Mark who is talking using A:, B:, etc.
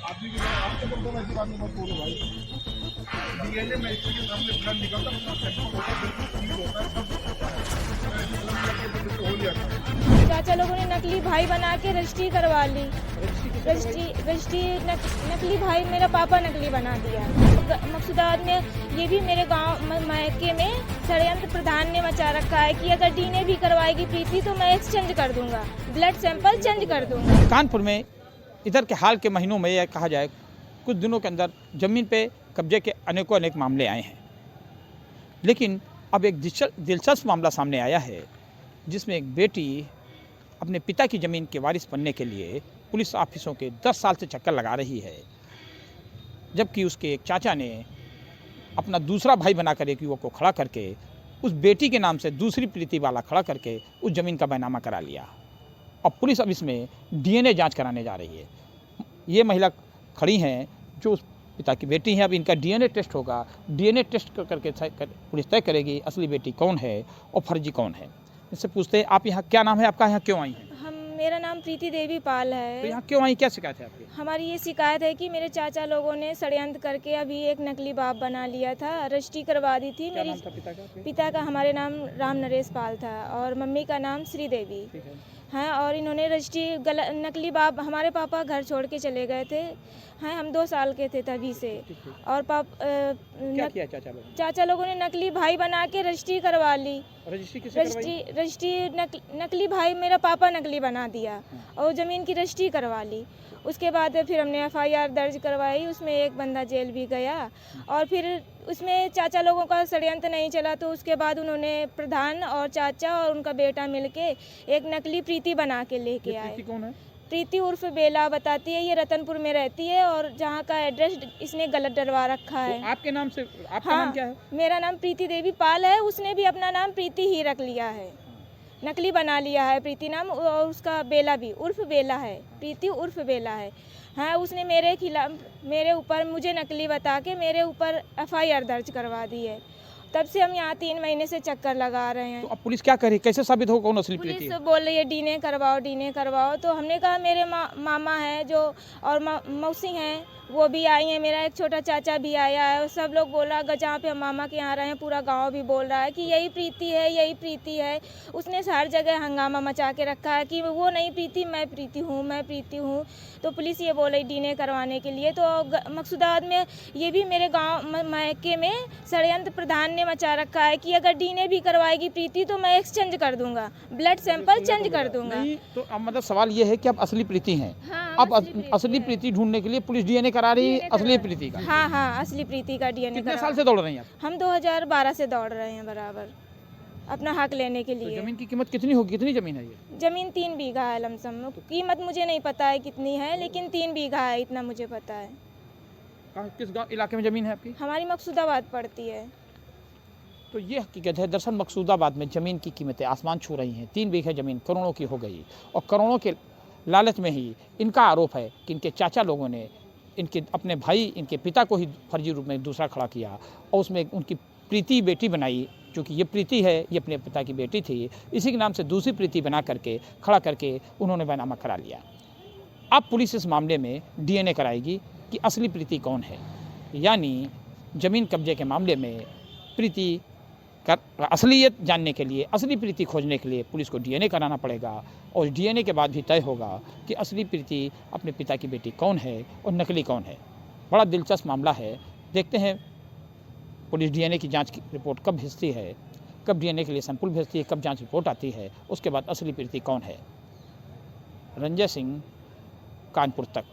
A: आदमी की आपको बोलता हूँ ऐसी बात मत बोलो भाई। डीएनए में इसके सामने ब्लड निकलता है, सैंपल होता है, बिल्कुल ठीक होता है, सब होता है। अगर ऐसे ब्लड निकल के तो फिर तो हो ही जाता है।
B: चाचा लोगों ने नकली भाई बना के रजिस्ट्री करवा ली। रजिस्ट्री नकली भाई मेरा पापा नकली बना दिया। मकसूदाबाद में ये भी मेरे गांव मायके में षड्यंत्र प्रधान ने मचा रखा है कि अगर डीएनए भी करवाएगी प्रीति तो मैं एक्सचेंज कर दूंगा, ब्लड सैंपल चेंज कर दूंगा।
C: कानपुर में इधर के हाल के महीनों में यह कहा जाए कुछ दिनों के अंदर ज़मीन पे कब्जे के अनेक मामले आए हैं, लेकिन अब एक दिलचस्प मामला सामने आया है जिसमें एक बेटी अपने पिता की ज़मीन के वारिस बनने के लिए पुलिस ऑफिसों के 10 साल से चक्कर लगा रही है, जबकि उसके एक चाचा ने अपना दूसरा भाई बनाकर एक युवक को खड़ा करके उस बेटी के नाम से दूसरी प्रीति वाला खड़ा करके उस ज़मीन का बैनामा करा लिया। अब पुलिस अब इसमें डीएनए जांच कराने जा रही है। ये महिला खड़ी हैं जो उस पिता की बेटी हैं। अब इनका डीएनए टेस्ट होगा। डीएनए टेस्ट करके पुलिस तय करेगी असली बेटी कौन है और फर्जी कौन है। इससे पूछते हैं, आप यहाँ क्या नाम है आपका, यहाँ क्यों आई हैं?
B: मेरा नाम प्रीति देवी पाल है।
C: तो यहाँ क्यों आई, क्या शिकायत है आपकी?
B: हमारी ये शिकायत है कि मेरे चाचा लोगों ने षड्यंत्र करके अभी एक नकली बाप बना लिया था, रजिस्ट्री करवा दी थी।
C: क्या
B: मेरी
C: नाम था पिता का?
B: पिता का हमारे नाम राम नरेश पाल था और मम्मी का नाम श्रीदेवी हैं, और इन्होंने रजिस्ट्री नकली बाप, हमारे पापा घर छोड़ के चले गए थे हैं, हम 2 साल के थे तभी से। और
C: क्या किया
B: चाचा लोगों ने नकली भाई बना के रजिस्ट्री करवा ली।
C: रजिस्ट्री
B: नकली भाई मेरा पापा नकली बना दिया और ज़मीन की रजिस्ट्री करवा ली। उसके बाद फिर हमने एफआईआर दर्ज करवाई, उसमें एक बंदा जेल भी गया और फिर उसमें चाचा लोगों का षड्यंत्र नहीं चला तो उसके बाद उन्होंने प्रधान और चाचा और उनका बेटा मिलके एक नकली प्रीति बना के लेके आए।
C: प्रीति कौन है?
B: प्रीति उर्फ बेला बताती है, ये रतनपुर में रहती है और जहाँ का एड्रेस इसने गलत डलवा रखा है।
C: तो आपके नाम से आपका नाम क्या है?
B: मेरा नाम प्रीति देवी पाल है, उसने भी अपना नाम प्रीति ही रख लिया है, नकली बना लिया है प्रीति नाम, और उसका बेला भी उर्फ बेला है, प्रीति उर्फ बेला है। हाँ, उसने मेरे खिलाफ, मेरे ऊपर, मुझे नकली बता के मेरे ऊपर एफआईआर दर्ज करवा दी है। तब से हम यहाँ 3 महीने से चक्कर लगा रहे हैं।
C: तो अब पुलिस क्या करे, कैसे साबित हो कौन असली प्रीति है?
B: पुलिस बोल रही है डीएनए करवाओ, डीएनए करवाओ। तो हमने कहा मेरे मामा है जो और मौसी हैं वो भी आई हैं, मेरा एक छोटा चाचा भी आया है, और सब लोग बोला जहाँ पे हम मामा के यहाँ रहे हैं पूरा गांव भी बोल रहा है कि यही प्रीति है, यही प्रीति है। उसने हर जगह हंगामा मचा के रखा है कि वो नहीं प्रीति, मैं प्रीति हूँ, मैं प्रीति हूँ। तो पुलिस ये बोल रही डीएनए करवाने के लिए। तो मकसूदाबाद में ये भी मेरे गाँव मायके में षड्यंत्र प्रधान ने मचा रखा है कि अगर डीएनए भी करवाएगी प्रीति तो मैं एक्सचेंज कर दूंगा, ब्लड सैंपल चेंज कर दूंगा।
C: तो अब मतलब सवाल ये है कि अब असली प्रीति हैं। अब असली प्रीति ढूंढने के लिए पुलिस डीएनए करा रही है असली प्रीति का।
B: हाँ, असली प्रीति का डीएनए।
C: कितने साल से दौड़ रही हैं आप?
B: हम 2012 से दौड़ रहे हैं बराबर अपना हक लेने के लिए।
C: तो जमीन की कीमत कितनी होगी, कितनी जमीन है ये?
B: जमीन 3 बीघा है लमसम, कीमत मुझे नहीं पता है कितनी है, लेकिन 3 बीघा है, इतना मुझे पता है।
C: किस गाँव इलाके में जमीन है आपकी?
B: हमारी मकसूदाबाद पड़ती है।
C: तो ये हकीकत है। दरअसल मकसूदाबाद में ज़मीन की कीमतें आसमान छू रही हैं। 3 बीघा ज़मीन करोड़ों की हो गई, और करोड़ों के लालच में ही इनका आरोप है कि इनके चाचा लोगों ने इनके अपने भाई, इनके पिता को ही फर्जी रूप में दूसरा खड़ा किया और उसमें उनकी प्रीति बेटी बनाई। क्योंकि ये प्रीति है, ये अपने पिता की बेटी थी, इसी के नाम से दूसरी प्रीति बना करके खड़ा करके उन्होंने बैनामा करा लिया। अब पुलिस इस मामले में डीएनए कराएगी कि असली प्रीति कौन है, यानी ज़मीन कब्जे के मामले में प्रीति का असलियत जानने के लिए, असली प्रीति खोजने के लिए पुलिस को डीएनए कराना पड़ेगा, और डीएनए के बाद भी तय होगा कि असली प्रीति अपने पिता की बेटी कौन है और नकली कौन है। बड़ा दिलचस्प मामला है। देखते हैं पुलिस डीएनए की जांच की रिपोर्ट कब भेजती है, कब डीएनए के लिए सैंपल भेजती है, कब जांच रिपोर्ट आती है, उसके बाद असली प्रीति कौन है। रंजय सिंह, कानपुर तक।